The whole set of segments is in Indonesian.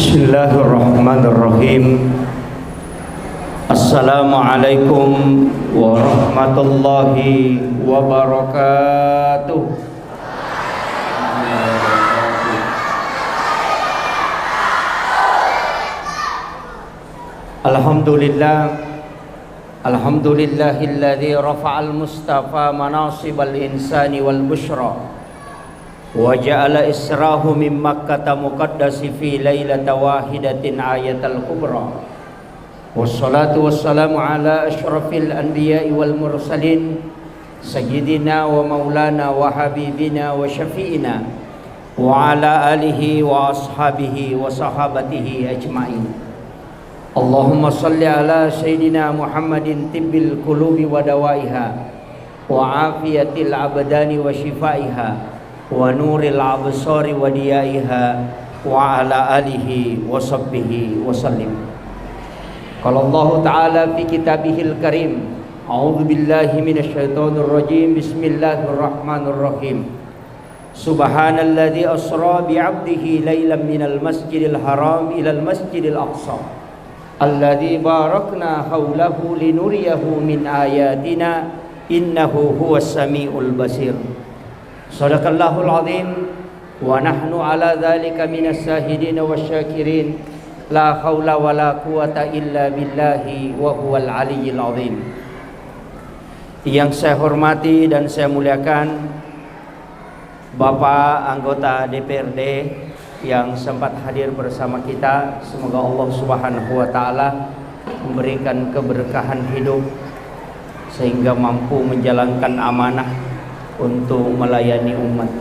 Bismillahirrahmanirrahim. Assalamualaikum warahmatullahi wabarakatuh. Alhamdulillahilladzi rafa'al mustafa manasibal insani wal bushra wa ja'ala israhu min makkata muqaddasi fi lailata wahidatin ayatal kubra. Wassalatu wassalamu ala asyrafil anbiya'i wal mursalin sayyidina wa maulana wa habibina wa syafi'ina wa ala alihi wa ashabihi wa sahabatihi ajma'in. Allahumma salli ala sayyidina Muhammadin tibbil qulubi wa dawaiha wa afiyatil abdani wa shifaiha wa nuril absari wa diyaiha wa ala alihi wa sahbihi wa sallim. Qala Allah Ta'ala fi kitabihil karim, a'udzu billahi minasyaitonir rajim, bismillahirrahmanirrahim. Subhanalladzi asra bi 'abdihi lailan minal masjidil haram ilal masjidil aqsa alladzi barakna haulahu linuriyahu min ayatina innahu huwas samiul basir. Sadaqallahul azim wa nahnu ala dzalika minas syahidin wasyakirin. La haula wala quwata illa billahi wa huwal aliyyil azim. Yang saya hormati dan saya muliakan Bapak anggota DPRD yang sempat hadir bersama kita, semoga Allah Subhanahu wa taala memberikan keberkahan hidup sehingga mampu menjalankan amanah untuk melayani umat.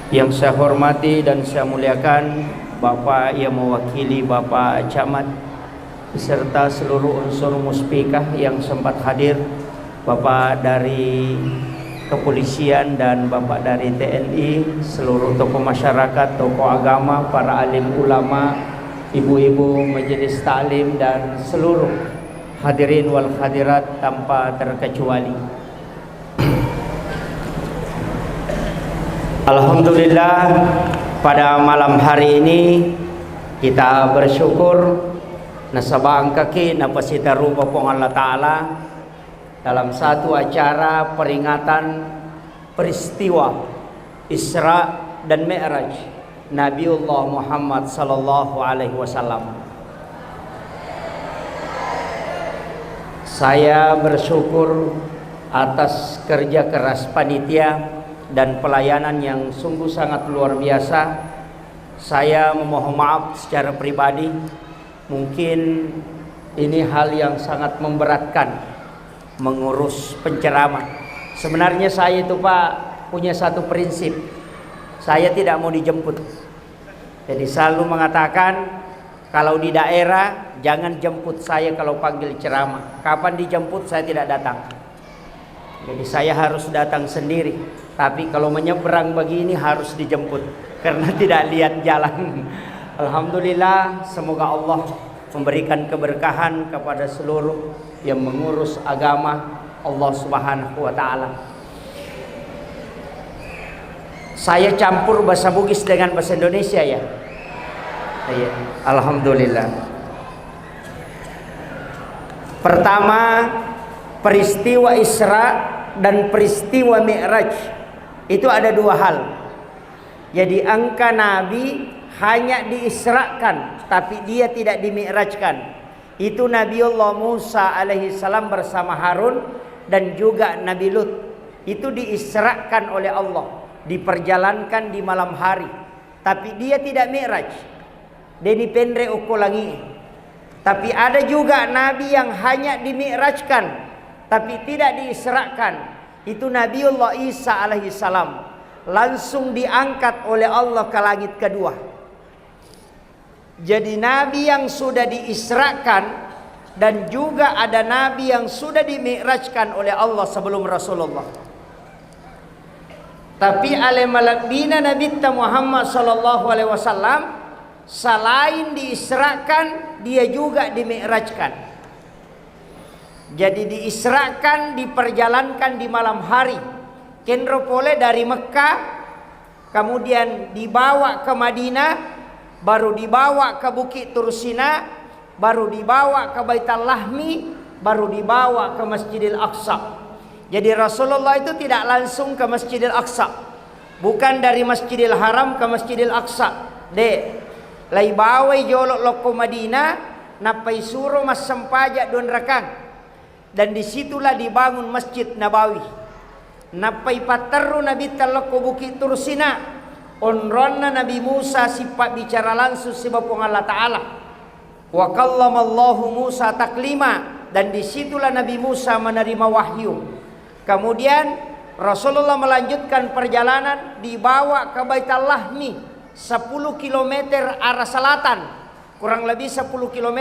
Yang saya hormati dan saya muliakan Bapak yang mewakili Bapak Camat beserta seluruh unsur muspikah yang sempat hadir, Bapak dari kepolisian dan Bapak dari TNI, seluruh tokoh masyarakat, tokoh agama, para alim ulama, ibu-ibu majelis taklim dan seluruh hadirin wal hadirat tanpa terkecuali. Alhamdulillah, pada malam hari ini kita bersyukur nasabang kaki napasita rupa pong Allah Ta'ala dalam satu acara peringatan peristiwa Isra dan Mi'raj Nabiullah Muhammad sallallahu alaihi wasallam. Saya bersyukur atas kerja keras panitia dan pelayanan yang sungguh sangat luar biasa. Saya memohon maaf secara pribadi, mungkin ini hal yang sangat memberatkan mengurus penceramah. Sebenarnya saya itu Pak punya satu prinsip, saya tidak mau dijemput. Jadi selalu mengatakan kalau di daerah jangan jemput saya kalau panggil ceramah. Kapan dijemput saya tidak datang. Jadi saya harus datang sendiri. Tapi kalau menyeberang begini harus dijemput karena tidak lihat jalan. Alhamdulillah, semoga Allah memberikan keberkahan kepada seluruh yang mengurus agama Allah Subhanahu wa taala. Saya campur bahasa Bugis dengan bahasa Indonesia ya. Iya, alhamdulillah. Pertama, peristiwa Isra dan peristiwa Mi'raj itu ada dua hal. Jadi angka Nabi hanya diisrakan tapi dia tidak dimi'rajkan. Itu Nabiullah Musa alaihi salam bersama Harun dan juga Nabi Lut. Itu diisrakan oleh Allah, diperjalankan di malam hari. Tapi dia tidak mi'raj. Deni pendre ukolangi. Tapi ada juga Nabi yang hanya dimi'rajkan tapi tidak diisrakan. Itu Nabiullah Isa alaihi salam, langsung diangkat oleh Allah ke langit kedua. Jadi Nabi yang sudah diisrakan dan juga ada Nabi yang sudah dimi'rajkan oleh Allah sebelum Rasulullah. Tapi alamalabina Nabi Muhammad sallallahu alaihi wasallam selain diisrakan dia juga dimi'rajkan. Jadi diisrakan, diperjalankan di malam hari. Kendro pole dari Mekah, kemudian dibawa ke Madinah, baru dibawa ke Bukit Tursina, baru dibawa ke Baitul Lahmi, baru dibawa ke Masjidil Aqsa. Jadi Rasulullah itu tidak langsung ke Masjidil Aqsa, bukan dari Masjidil Haram ke Masjidil Aqsa. Lai bawai jolok loko Madinah, napai suruh mas sempaja don rakang, dan disitulah dibangun Masjid Nabawi. Napai pateru Nabi taloko Bukit Tursina, onronna Nabi Musa sifat bicara langsung sebab Allah Ta'ala. Wa kallamallahu Musa taklima, dan disitulah Nabi Musa menerima wahyu. Kemudian Rasulullah melanjutkan perjalanan, dibawa ke Baitul Lahmi, 10 km arah selatan, kurang lebih 10 km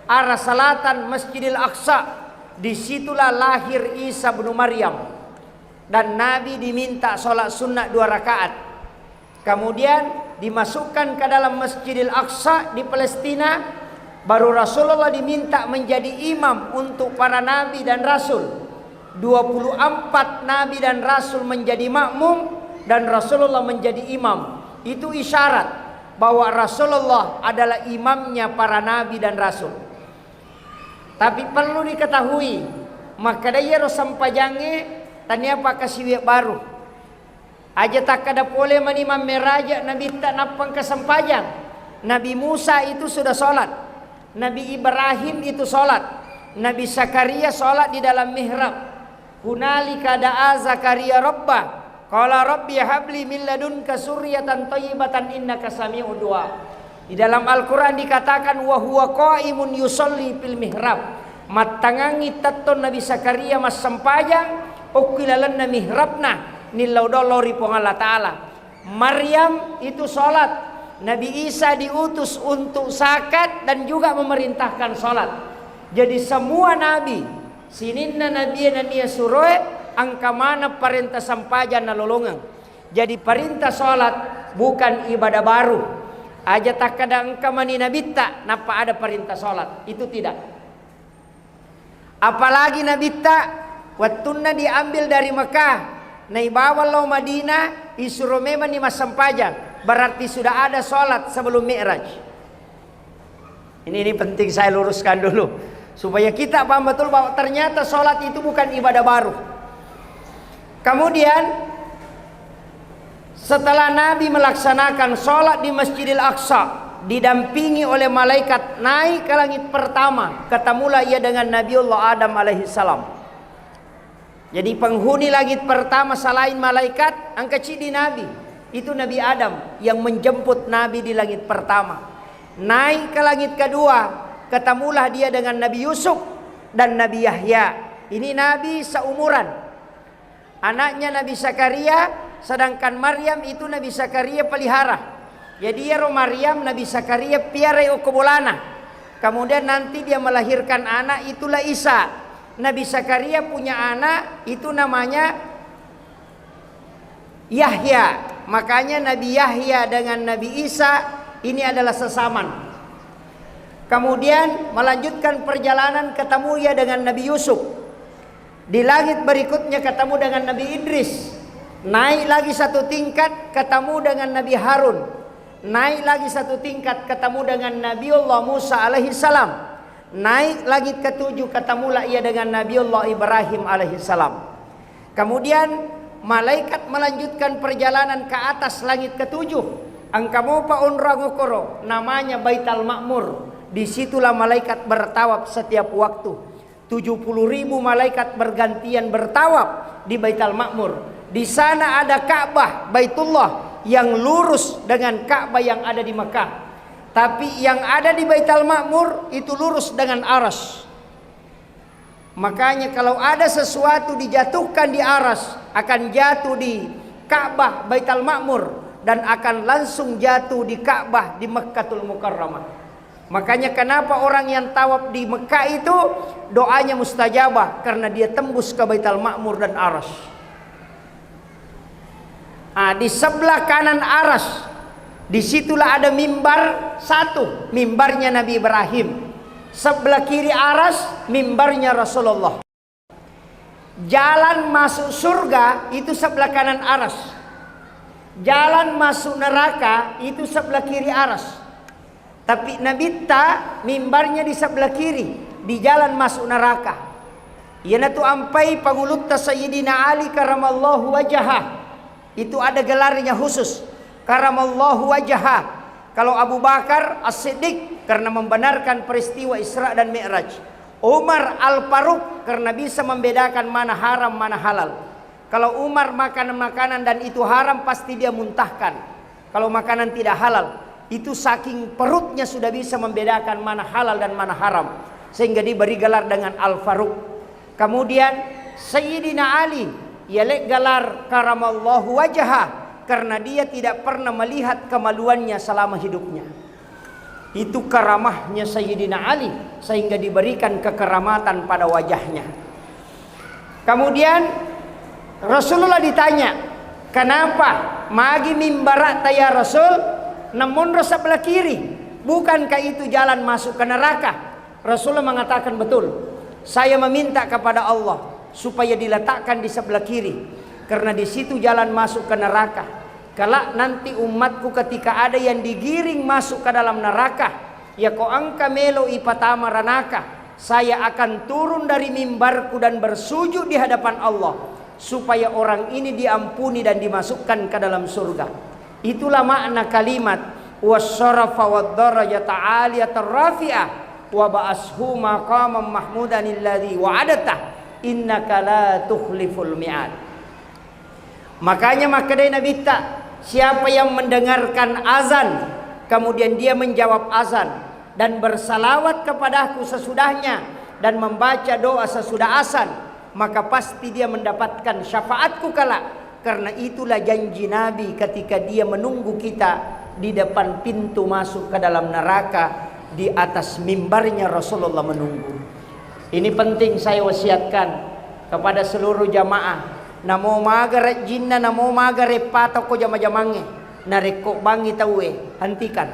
arah selatan Masjidil Aqsa. Disitulah lahir Isa bin Maryam, dan Nabi diminta sholat sunnah 2 rakaat. Kemudian dimasukkan ke dalam Masjidil Aqsa di Palestina. Baru Rasulullah diminta menjadi imam untuk para nabi dan rasul. 24 nabi dan rasul menjadi makmum, dan Rasulullah menjadi imam. Itu isyarat bahwa Rasulullah adalah imamnya para nabi dan rasul. Tapi perlu diketahui, maka dia sampajange tanya apa kasih baru. Aja tak ada boleh menimam meraja Nabi tak napang kesampajang. Nabi Musa itu sudah sholat, Nabi Ibrahim itu sholat, Nabi Zakaria sholat di dalam mihrab. Hunalika da'a Zakaria rabbah, qala rabbi habli min ladunka suryatan thayyibatan innaka sami'ud du'a. Di dalam Al-Quran dikatakan wa huwa qa'imun yusolli fil mihrab. Matangangi taton Nabi Zakaria mas sampajang ukilalan na mihrabna nilaudolori pong Allah Ta'ala. Maryam itu sholat. Nabi Isa diutus untuk zakat dan juga memerintahkan sholat. Jadi semua nabi sininna nabi na niya suroe angka mana perintah sampajan na lolongang. Jadi perintah sholat bukan ibadah baru. Aja tak kada angka mani nabita napa ada perintah sholat, itu tidak. Apalagi nabita wattuna diambil dari Mekah, naibawa lo Madinah, isuruh memang ni mas sampajan. Berarti sudah ada sholat sebelum Mi'raj. Ini penting saya luruskan dulu, supaya kita paham betul bahwa ternyata sholat itu bukan ibadah baru. Kemudian setelah Nabi melaksanakan sholat di Masjidil Aqsa, didampingi oleh malaikat naik ke langit pertama, ketemulah ia dengan Nabiullah Adam alaihissalam. Jadi penghuni langit pertama selain malaikat, angka cidi Nabi itu Nabi Adam yang menjemput Nabi di langit pertama. Naik ke langit kedua, ketemulah dia dengan Nabi Yusuf dan Nabi Yahya. Ini Nabi seumuran, anaknya Nabi Zakaria, sedangkan Maryam itu Nabi Zakaria pelihara. Jadi ya Maryam Nabi Zakaria piara okobolana. Kemudian nanti dia melahirkan anak, itulah Isa. Nabi Zakaria punya anak, itu namanya Yahya. Makanya Nabi Yahya dengan Nabi Isa ini adalah sesaman. Kemudian melanjutkan perjalanan, ketemu ya dengan Nabi Yusuf. Di langit berikutnya ketemu dengan Nabi Idris. Naik lagi satu tingkat, ketemu dengan Nabi Harun. Naik lagi satu tingkat, ketemu dengan Nabiullah Musa alaihissalam. Naik lagi ketujuh, ketemulah ia dengan Nabiullah Ibrahim alaihissalam. Kemudian malaikat melanjutkan perjalanan ke atas langit ketujuh. Angkamo pa onrangokoro, namanya Baitul Ma'mur. Disitulah malaikat bertawaf setiap waktu. 70.000 malaikat bergantian bertawaf di Baitul Ma'mur. Di sana ada Ka'bah Baitullah yang lurus dengan Ka'bah yang ada di Mekah. Tapi yang ada di Baitul Ma'mur itu lurus dengan aras. Makanya kalau ada sesuatu dijatuhkan di aras, akan jatuh di Ka'bah Baitul Ma'mur dan akan langsung jatuh di Ka'bah di Mekkatul Mukarramah. Makanya kenapa orang yang tawaf di Mekah itu doanya mustajabah, karena dia tembus ke Baitul Ma'mur dan aras. Di sebelah kanan aras, disitulah ada mimbar satu, mimbarnya Nabi Ibrahim. Sebelah kiri aras, mimbarnya Rasulullah. Jalan masuk surga itu sebelah kanan aras. jalan masuk neraka itu sebelah kiri aras. Tapi Nabi ta mimbarnya di sebelah kiri, di jalan masuk neraka. Yana tu ampai pangulutta Sayyidina Ali karamallahu wajhah. Itu ada gelarnya khusus, karamallahu wajhah. Kalau Abu Bakar As-Siddiq karena membenarkan peristiwa Isra dan Mi'raj. Umar Al-Faruq karena bisa membedakan mana haram mana halal. Kalau Umar makan makanan dan itu haram pasti dia muntahkan. Kalau makanan tidak halal, itu saking perutnya sudah bisa membedakan mana halal dan mana haram, sehingga diberi gelar dengan Al-Faruq. Kemudian Sayyidina Ali ialah gelar karamallahu wajhah karena dia tidak pernah melihat kemaluannya selama hidupnya. Itu karamahnya Sayyidina Ali sehingga diberikan kekeramatan pada wajahnya. Kemudian Rasulullah ditanya, kenapa magi mimbarat ya Rasul namun sebelah kiri, bukankah itu jalan masuk ke neraka? Rasulullah mengatakan, betul, saya meminta kepada Allah supaya diletakkan di sebelah kiri karena di situ jalan masuk ke neraka. Kelak nanti umatku ketika ada yang digiring masuk ke dalam neraka, ya ko angka melo ipatama ranaka, saya akan turun dari mimbarku dan bersujud di hadapan Allah supaya orang ini diampuni dan dimasukkan ke dalam surga. Itulah makna kalimat wasyarafa wad-darajata 'aliyatar rafi'ah wa ba'ashu maqaman mahmudan alladzi wa'adata innaka la tukhliful mi'ad. Makanya makadai Nabi tak, siapa yang mendengarkan azan kemudian dia menjawab azan dan bersalawat kepadaku sesudahnya dan membaca doa sesudah azan, maka pasti dia mendapatkan syafaatku kelak. Karena itulah janji Nabi ketika dia menunggu kita di depan pintu masuk ke dalam neraka, di atas mimbarnya Rasulullah menunggu. Ini penting saya wasiatkan kepada seluruh jamaah. Namo magare jinna namo magare pato ko jama-jamange nareko bangi tawe hentikan.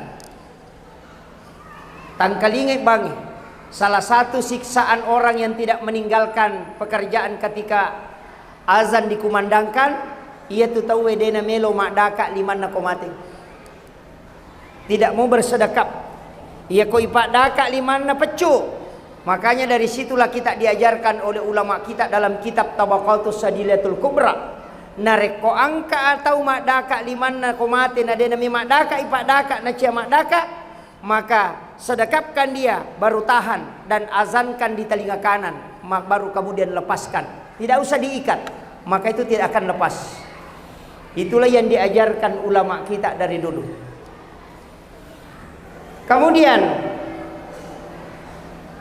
Tangkalinge bangi. Salah satu siksaan orang yang tidak meninggalkan pekerjaan ketika azan dikumandangkan, ia tu tahu dena melo mak daka liman nak mati. Tidak mau bersedekap. Ia ko ipak daka liman na pecu. Makanya dari situlah kita diajarkan oleh ulama kita dalam kitab Tabaqatus Sadilatul Kubra. Nareko angka atau mak daka liman na mati na dena mi mak daka ipak daka na cia mak daka, maka sedekapkan dia baru tahan dan azankan di telinga kanan, baru kemudian lepaskan. Tidak usah diikat, maka itu tidak akan lepas. Itulah yang diajarkan ulama kita dari dulu. Kemudian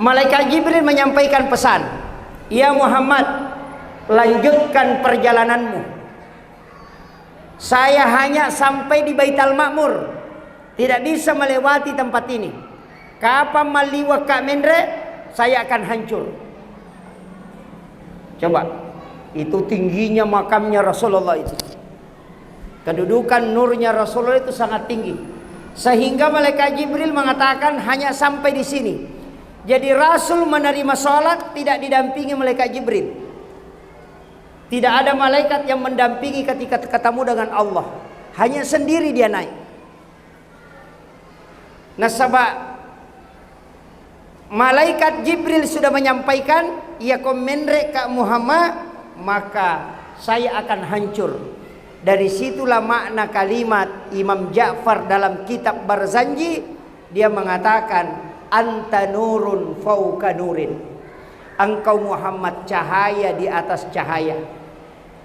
malaikat Jibril menyampaikan pesan, ya Muhammad, lanjutkan perjalananmu. Saya hanya sampai di Baitul Ma'mur, tidak bisa melewati tempat ini. Kapan maliwa Kak Mendre, saya akan hancur. Coba, itu tingginya makamnya Rasulullah itu. Kedudukan nurnya Rasulullah itu sangat tinggi. Sehingga malaikat Jibril mengatakan hanya sampai di sini. Jadi Rasul menerima sholat tidak didampingi malaikat Jibril. Tidak ada malaikat yang mendampingi ketika ketemu dengan Allah. Hanya sendiri dia naik. Nah sebab malaikat Jibril sudah menyampaikan, ya komendre Kak Muhammad, maka saya akan hancur. Dari situlah makna kalimat Imam Ja'far dalam kitab Barzanji. Dia mengatakan, anta nurun fauka nurin. Engkau Muhammad cahaya di atas cahaya.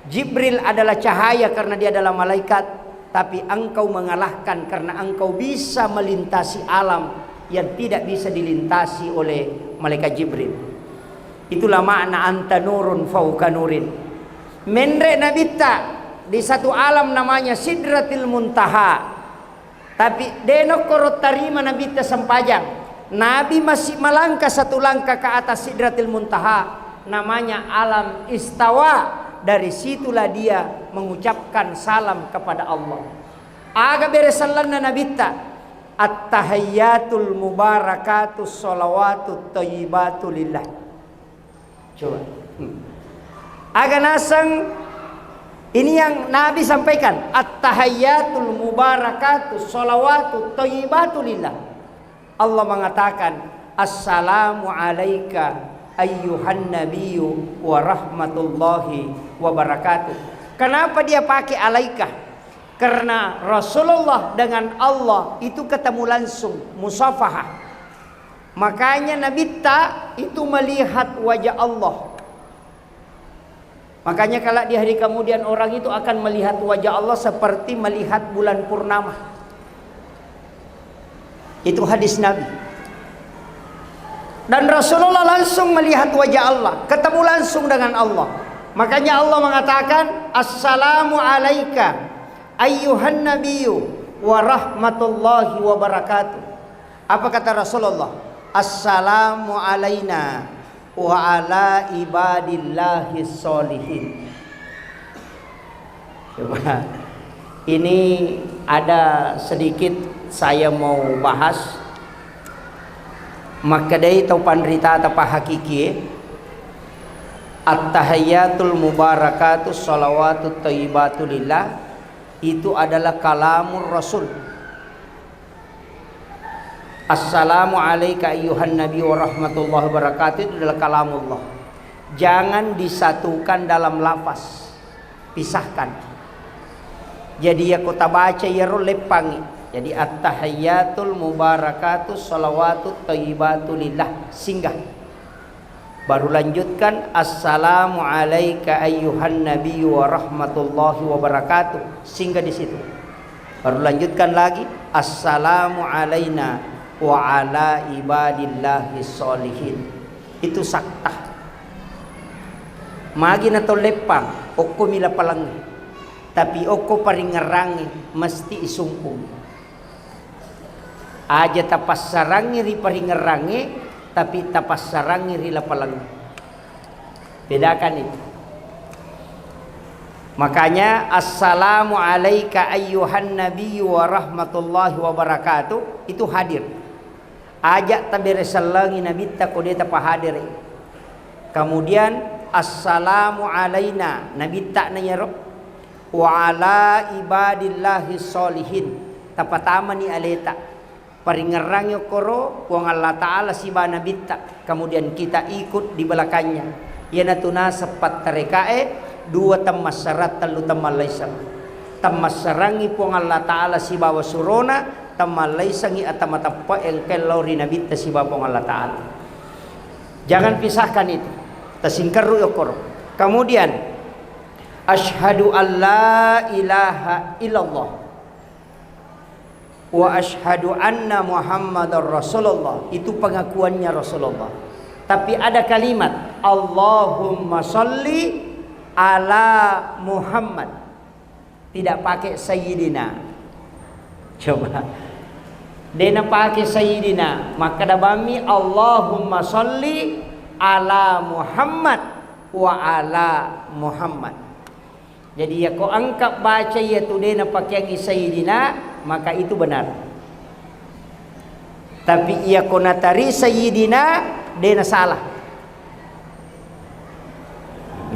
Jibril adalah cahaya karena dia adalah malaikat, tapi engkau mengalahkan karena engkau bisa melintasi alam yang tidak bisa dilintasi oleh malaikat Jibril. Itulah makna anta nurun fauka nurin. Mendre nabita di satu alam namanya Sidratil Muntaha, tapi denok korot tarima nabita sempajang. Nabi masih melangkah satu langkah ke atas Sidratil Muntaha, namanya alam istawa. Dari situlah dia mengucapkan salam kepada Allah. Aga beresallanna nabita at-tahiyyatul mubarakatus sholawatut thayyibatu lillah. Coba. Aga nasang Ini yang Nabi sampaikan, at-tahiyyatul mubarakatus sholawatut thayyibatu lillah. Allah mengatakan, assalamu alayka ayyuhan nabiyyu wa rahmatullahi wa barakatuh. Kenapa dia pakai alaika? Karena Rasulullah dengan Allah itu ketemu langsung, musafahah. Makanya Nabi itu melihat wajah Allah. Makanya kalau di hari kemudian orang itu akan melihat wajah Allah seperti melihat bulan purnama. Itu hadis Nabi. Dan Rasulullah langsung melihat wajah Allah, ketemu langsung dengan Allah. Makanya Allah mengatakan, assalamu alayka ayyuhan nabiyyu wa rahmatullahi wa barakatuh. Apa kata Rasulullah? Assalamu alayna wa ala ibadillahi sholihin. Coba, ini ada sedikit saya mau bahas. Maka dari tau pandrita atau hakiki, at-tahiyyatul mubarakatus sholawatut thayyibatu lillah, itu adalah kalamur Rasul. Assalamu alayka ayyuhan nabi wa rahmatullahi wa barakatuh, itu adalah kalamullah. Jangan disatukan dalam lafaz, pisahkan. Jadi ya kota baca ya lepangi. Jadi at-tahiyyatul mubarakatus sholawatut thayyibatu lillah, singgah. Baru lanjutkan assalamu alayka ayyuhan nabi wa rahmatullahi wa barakatuh, singgah di situ. Baru lanjutkan lagi assalamu alayna wa ala ibadillahi sholihin. Itu saktah. Magi na to lepang, oko mila palangi. Tapi oko paringerangi mesti isumpung. Aja tapas sarangi ri paringerangi, tapi tapas sarangi ri lapalangi. Bedakan itu. Makanya assalamu alayka ayyuhan nabiyyu wa rahmatullahi wa barakatuh itu hadir. Ajak tabere salangi nabi ta kode ta pahadir. Kemudian assalamu alayna nabi ta nanya wa ala ibadillahi sholihin. Tapatama ni aleta. Paringerang yokoro wong Allah Ta'ala si bana bitta. Kemudian kita ikut di belakangnya. Yana tuna sepat terekae dua tamas syarat telu tamal laisam. Tamas sarangi wong Allah Ta'ala si bawa surona tamal laisangi atamatapa engkel lauri nabitta si bawa wong Allah Ta'ala. Jangan pisahkan itu. Tasingkaru yokoro. Kemudian asyhadu an la ilaha illallah wa asyhadu anna Muhammadar Rasulullah, itu pengakuannya Rasulullah. Tapi ada kalimat Allahumma sholli ala Muhammad, tidak pakai sayyidina. Coba dena pakai sayyidina, maka dabami Allahumma sholli ala Muhammad wa ala Muhammad. Jadi ya kau angkat baca ya tu dena pakai sayyidina, maka itu benar. Tapi ia konatari sayyidina dena salah.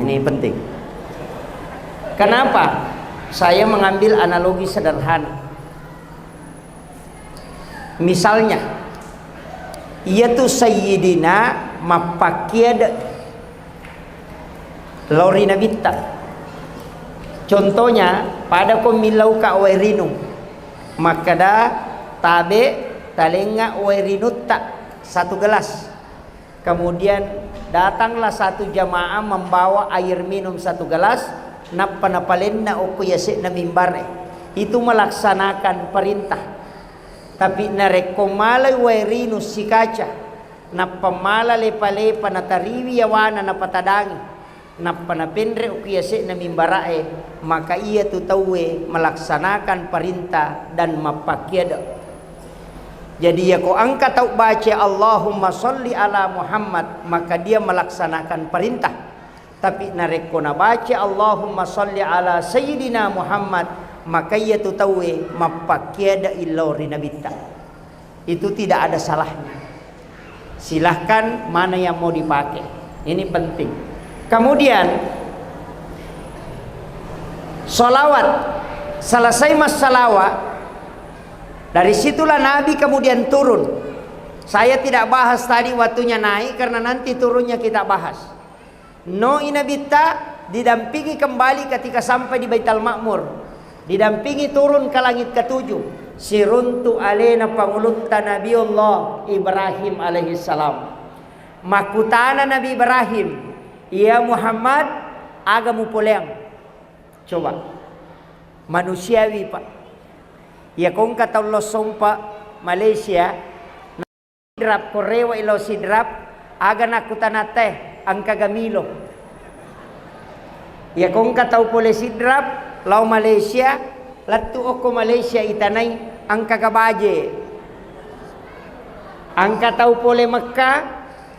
Ini penting. Kenapa? Saya mengambil analogi sederhana. Misalnya, ia tu sayyidina mapakiad lori nabita. Contohnya, pada ko milau ka wairinu, maka da tabe talenga wairinutta satu gelas. Kemudian datanglah satu jamaah membawa air minum satu gelas, napanapalenna uku yasik na mimbare. Itu melaksanakan perintah. Tapi narekomalay wairinu si kaca, napamala lepa-lepa natariwi yawana napatadangi. Napanapendre ukiyase na mimbarae, maka ia tutawe melaksanakan perintah dan mapakyada. Jadi ya ko angka tau baca Allahumma sholli ala Muhammad, maka dia melaksanakan perintah. Tapi nareko na baca Allahumma sholli ala Sayyidina Muhammad, maka ia tutawe mapakyada illori nabita. Itu tidak ada salahnya. Silahkan mana yang mau dipakai. Ini penting. Kemudian Solawat. Selesai mas salawat, dari situlah Nabi kemudian turun. Saya tidak bahas tadi waktunya naik karena nanti turunnya kita bahas. No inabita didampingi kembali ketika sampai di Baitul Ma'mur. Didampingi turun ke langit ketujuh. Siruntu alena pangulutta Nabiullah Ibrahim alaihi salam. Makutana Nabi Ibrahim, ya Muhammad, agamu poleng. Coba. Manusiawi pak. Ya kung kata Allah sumpa Malaysia, sidrap korewa ilo sidrap, aga nakutana teh ang kagamilo. Ya kung kata pole sidrap, lau Malaysia, latu oko Malaysia itanay ang kagabaje. Ang kata pole Mekah,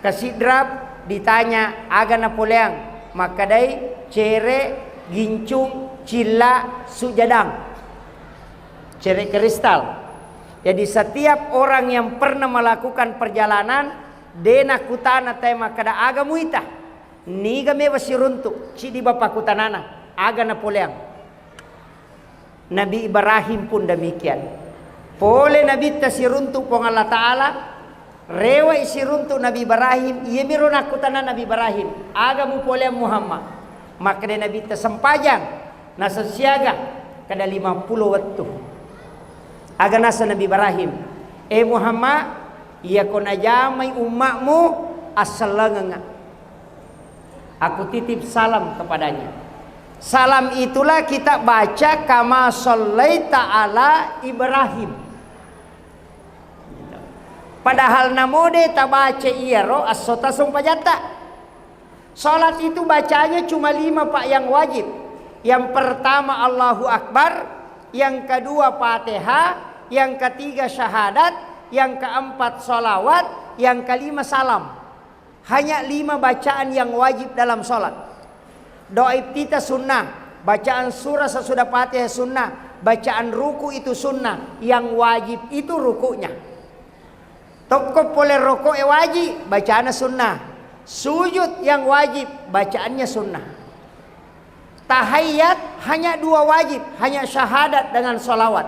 kasidrap ditanya aga na poleang, makadai cere gincung cila sujadang, cere kristal. Jadi setiap orang yang pernah melakukan perjalanan dena kutana tema kada aga muita niga mewa siruntuk cidi bapak kutanana aga na poleang. Nabi Ibrahim pun demikian. Pole Nabi tasiruntuk pong Allah Ta'ala rewa isiruntuk Nabi Ibrahim, iya miruna kutana Nabi Ibrahim aga mu poleang Muhammad. Maka dia Nabi tersempajang nasa siaga kada 50 waktu. Aga nasa Nabi Ibrahim, Muhammad, iya ko najamai umatmu as-salanganga. Aku titip salam kepadanya. Salam itulah kita baca kama shallaita ala Ibrahim. Padahal namode tabaca iya ro as-sota sumpajata. Salat itu bacanya cuma 5 pak yang wajib. Yang pertama Allahu Akbar, yang kedua Fatihah, yang ketiga syahadat, yang keempat salawat, yang kelima salam. Hanya 5 bacaan yang wajib dalam salat. Doa iftitah sunnah, bacaan surah sesudah Fatihah sunnah, bacaan ruku itu sunnah, yang wajib itu rukunya. Tokop boleh rokok wajib, bacaannya sunnah. Sujud yang wajib, bacaannya sunnah. Tahiyat hanya 2 wajib, hanya syahadat dengan salawat.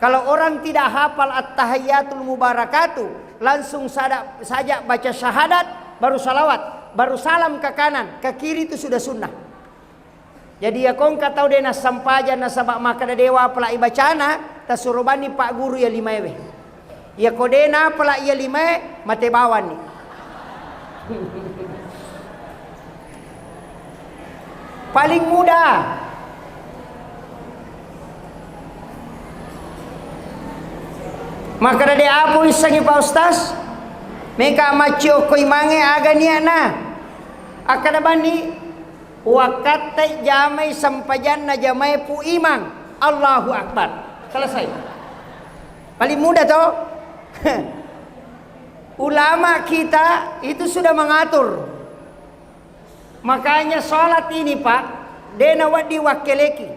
Kalau orang tidak hafal at-tahiyatul mubarakatuh, langsung saja baca syahadat, baru salawat, baru salam ke kanan, ke kiri itu sudah sunnah. Jadi ya kong katau dena sampaja na sabak maka dewa pala ibacana tasurubani pak guru ya 5 ewe. Ya kodena pala ya 5 mate bawan ni. Paling mudah. Maka dari apu isangi Pak Ustaz, meka macio koi mange aga niya na. Akada bani wakatai jamai sampajan na jamai pu imang. Allahu Akbar. Selesai. Paling mudah toh. Ulama kita itu sudah mengatur. Makanya sholat ini Pak, dena diwakileki.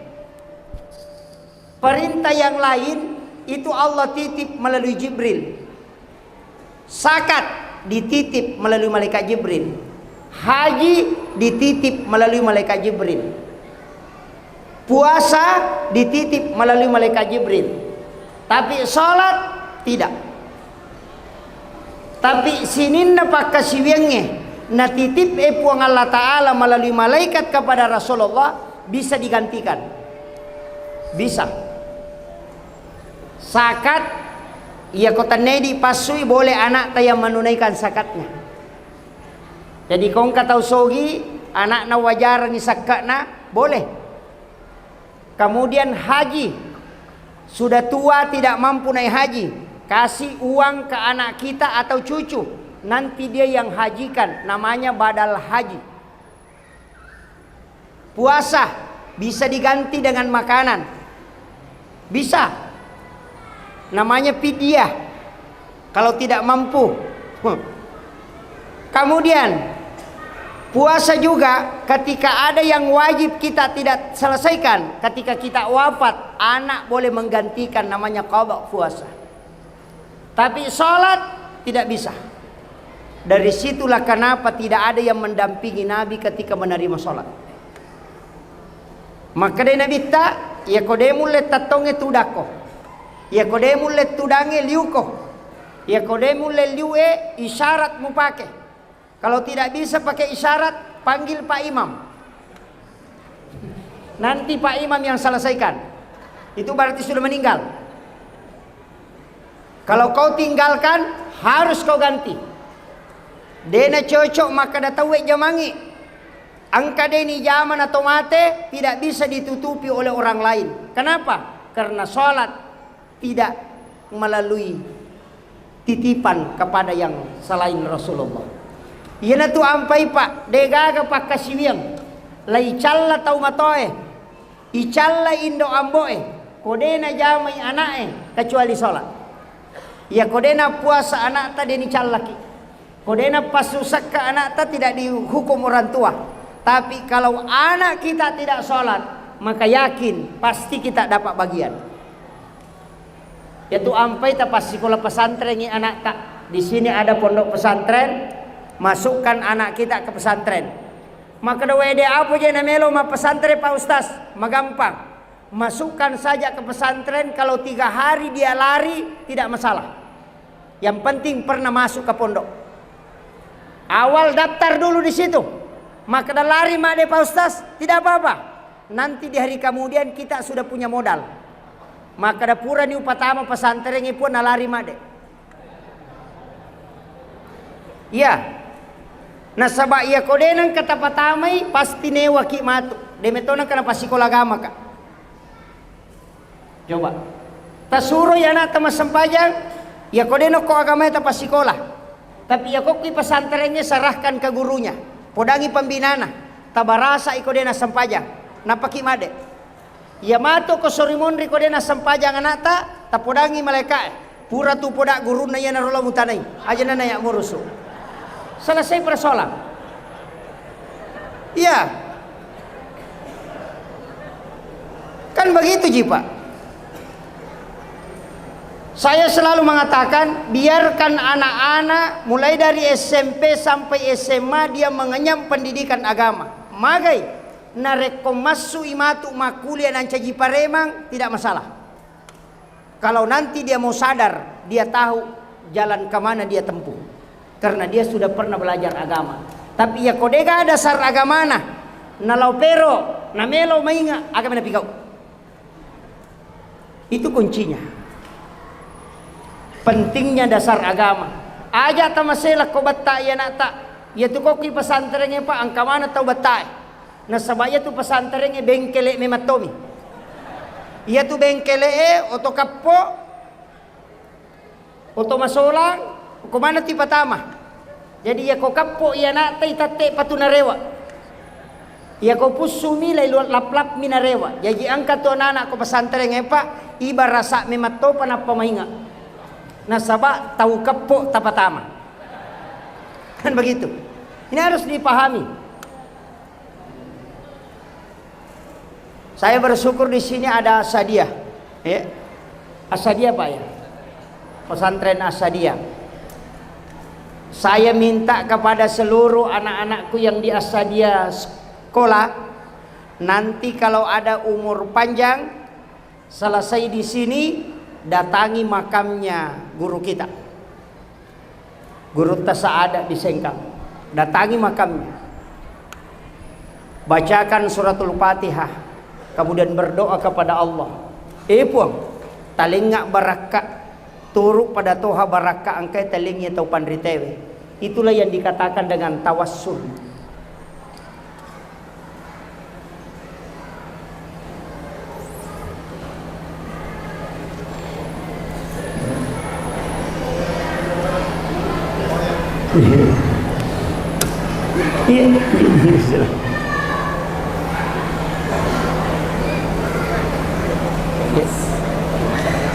Perintah yang lain itu Allah titip melalui Jibril. Zakat dititip melalui malaikat Jibril. Haji dititip melalui malaikat Jibril. Puasa dititip melalui malaikat Jibril. Tapi sholat tidak. Tapi sinin na pakasiwenge natitip puang Allah Ta'ala melalui malaikat kepada Rasulullah bisa digantikan. Bisa. Zakat ia kota nedi pasui boleh anak ta yang menunaikan zakatnya. Jadi kong katau sogi anak na wajar ni zakatna boleh. Kemudian haji, sudah tua tidak mampu naik haji, kasih uang ke anak kita atau cucu, nanti dia yang hajikan, namanya badal haji. Puasa bisa diganti dengan makanan, bisa, namanya fidyah kalau tidak mampu. Kemudian puasa juga ketika ada yang wajib kita tidak selesaikan, ketika kita wafat anak boleh menggantikan, namanya qada puasa. Tapi sholat tidak bisa. Dari situlah kenapa tidak ada yang mendampingi Nabi ketika menerima sholat. Maka dai nabitta ya kodemulle tatonge tudako. Ya kodemulle tudange liuko. Ya kodemulle liue isyarat mu pakai. Kalau tidak bisa pakai isyarat, panggil Pak Imam. Nanti Pak Imam yang selesaikan. Itu berarti sudah meninggal. Kalau kau tinggalkan, harus kau ganti. Dena cocok maka datawe jamangi. Angka deni zaman atau mate tidak bisa ditutupi oleh orang lain. Kenapa? Karena sholat tidak melalui titipan kepada yang selain Rasulullah. Yana tu ampai pak degaga pak kasiwiang. Lai challa tau matoe. Icalla indo amboe. Kodena jamai anae kecuali sholat. Ya kodena puasa anak ta deni callaki. Kodena pasusak ke anak ta tidak dihukum orang tua. Tapi kalau anak kita tidak sholat, maka yakin pasti kita dapat bagian. Yaitu ampai ta pas sekolah pesantren ini anak tak. Di sini ada pondok pesantren, masukkan anak kita ke pesantren. Maka da wede apa je na melo ma pesantren Pak Ustaz? Magampang. Masukkan saja ke pesantren, kalau 3 hari dia lari tidak masalah. Yang penting pernah masuk ke pondok. Awal daftar dulu di situ. Maka dah lari mak Pak Ustaz, tidak apa-apa. Nanti di hari kemudian kita sudah punya modal. Maka dah pura ni upatama pesantren ini pun lari mak Ya. Nah sabak ia kodenang kata patamai pasti newa ki matu. Demetona kena pasti sekolah agama kak. Coba. Tasuro ya anak teman sempajang, ya kodeno ko agama itu pas sekolah. Tapi ya kok ki pesantrennya serahkan ke gurunya. Podangi pembinana, tabarasa iko dena sempajang. Napaki made. Ya mato ko sorimondri ko dena sempajang anata, tapodangi malaikat. Pura tu podak guru na yana rola mutanai. Aja na ya murusu. Selesai persoalan. Iya. Kan begitu Jipa. Saya selalu mengatakan, biarkan anak-anak mulai dari SMP sampai SMA dia mengenyam pendidikan agama. Magai narekomasu imatu makuliah dan caji paremang tidak masalah. Kalau nanti dia mau sadar, dia tahu jalan kemana dia tempuh. Karena dia sudah pernah belajar agama. Tapi ya kodega dasar agama nalau pero namelo mainga agama na pikau. Itu kuncinya. Pentingnya dasar agama. Aja tamasela ko batta ya nak tak. Ya tu ko ki pesantrennya pak angka mana tau batta. Na sabaya tu pesantrennya bengkele mematomi. Ya tu bengkele oto kappo. Oto masolang ko mana ti patama. Jadi ya ko kappo ya nak tai tate patunarewa. Ya ko pusumi lai lap-lap minarewa. Jadi angka tu anak ko pesantrennya pak iba rasa memato panapa mainga. Nasabah tahu kepuk tapatama. Kan begitu. Ini harus dipahami. Saya bersyukur di sini ada Asadiah. Ya. Asadiah Pak ya. Pesantren Asadiah. Saya minta kepada seluruh anak-anakku yang di Asadiah sekolah, nanti kalau ada umur panjang selesai di sini, datangi makamnya guru kita, Guru Tasaada di Sengkang. Datangi makamnya, bacakan suratul Fatihah, kemudian berdoa kepada Allah. Puang talingak baraka turuk pada toha baraka angkai talingnya tau pandritewe. Itulah yang dikatakan dengan tawassul.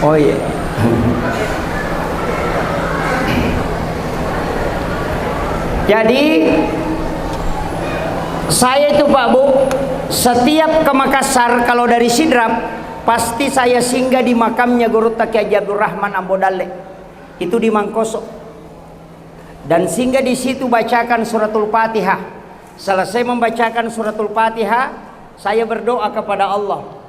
Oh iya. Jadi saya itu Pak Bu, setiap ke Makassar kalau dari Sidrap pasti saya singgah di makamnya Guru Taki Haji Abdul Rahman Ambodale. Itu di Mangkoso. Dan singgah di situ bacakan suratul Fatihah. Selesai membacakan suratul Fatihah, Saya berdoa kepada Allah,